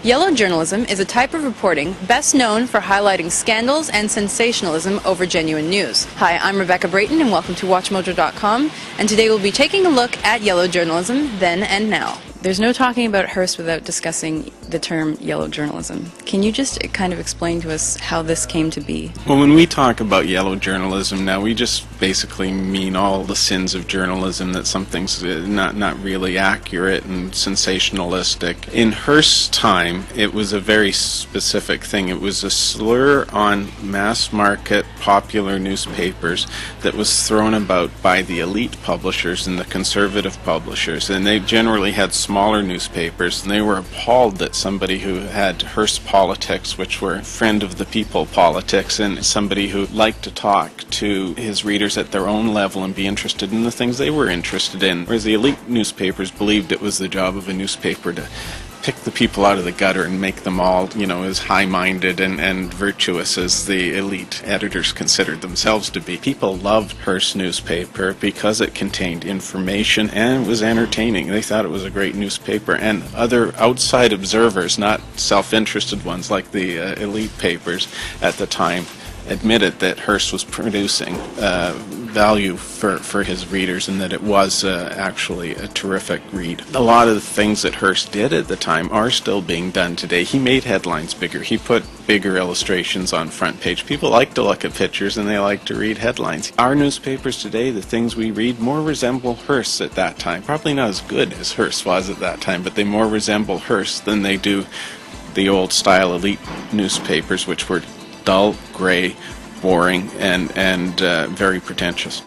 Yellow journalism is a type of reporting best known for highlighting scandals and sensationalism over genuine news. Hi, I'm Rebecca Brayton and welcome to WatchMojo.com, and today we'll be taking a look at yellow journalism then and now. There's no talking about Hearst without discussing the term yellow journalism. Can you just kind of explain to us how this came to be? Well, when we talk about yellow journalism now, we just basically mean all the sins of journalism, that something's not really accurate and sensationalistic. In Hearst's time, it was a very specific thing. It was a slur on mass market popular newspapers that was thrown about by the elite publishers and the conservative publishers, and they generally had smaller newspapers, and they were appalled that somebody who had Hearst politics, which were friend of the people politics, and somebody who liked to talk to his readers at their own level and be interested in the things they were interested in, whereas the elite newspapers believed it was the job of a newspaper to pick the people out of the gutter and make them all, as high-minded and virtuous as the elite editors considered themselves to be. People loved Hearst's newspaper because it contained information and it was entertaining. They thought it was a great newspaper, and other outside observers, not self-interested ones like the elite papers at the time, admitted that Hearst was producing value for his readers, and that it was actually a terrific read. A lot of the things that Hearst did at the time are still being done today. He made headlines bigger. He put bigger illustrations on front page. People like to look at pictures and they like to read headlines. Our newspapers today, the things we read, more resemble Hearst's at that time. Probably not as good as Hearst was at that time, but they more resemble Hearst than they do the old style elite newspapers, which were dull, gray, boring, and very pretentious.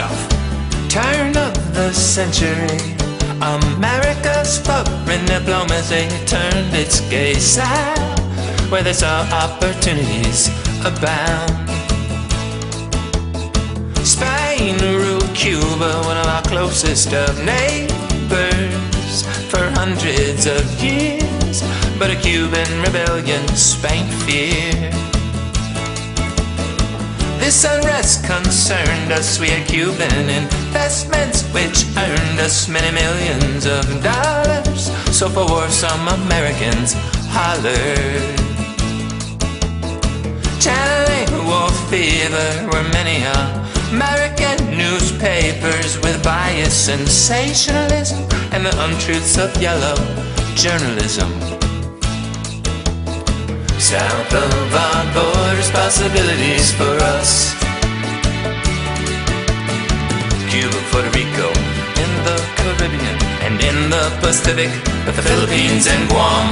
stuff. Turn of the century, America's foreign diplomacy turned its gaze south, where they saw opportunities abound. Spain ruled Cuba, one of our closest of neighbors, for hundreds of years, but a Cuban rebellion Spain feared. This unrest concerned us. We had Cuban investments which earned us many millions of dollars. So for war some Americans hollered. Channeling war fever were many American newspapers with bias, sensationalism, and the untruths of yellow journalism. South of our borders, possibilities for us. Cuba, Puerto Rico, in the Caribbean, and in the Pacific, the Philippines and Guam.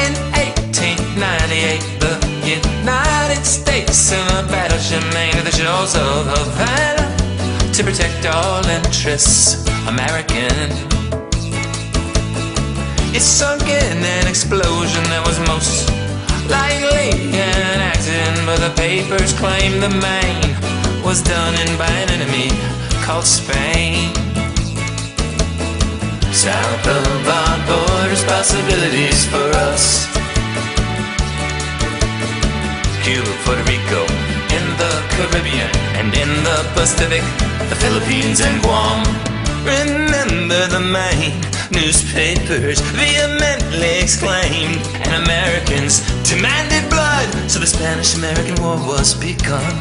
In 1898, the United States in a battleship made to the shores of Havana to protect all interests American. It sunk in an explosion that was most likely an accident, but the papers claim the main was done in by an enemy called Spain. South of our borders, possibilities for us. Cuba, Puerto Rico, in the Caribbean, and in the Pacific, the Philippines and Guam. Remember the main newspapers vehemently exclaimed, and Americans demanded blood, so the Spanish-American War was begun.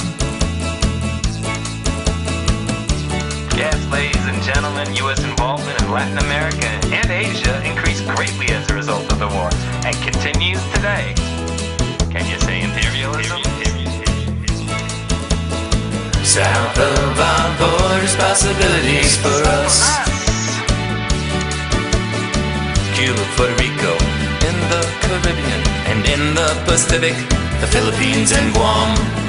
Yes, ladies and gentlemen, U.S. involvement in Latin America and Asia increased greatly as a result of the war, and continues today. Can you say imperialism? South of our borders, possibilities for us. Cuba, Puerto Rico, in the Caribbean, and in the Pacific, the Philippines and Guam.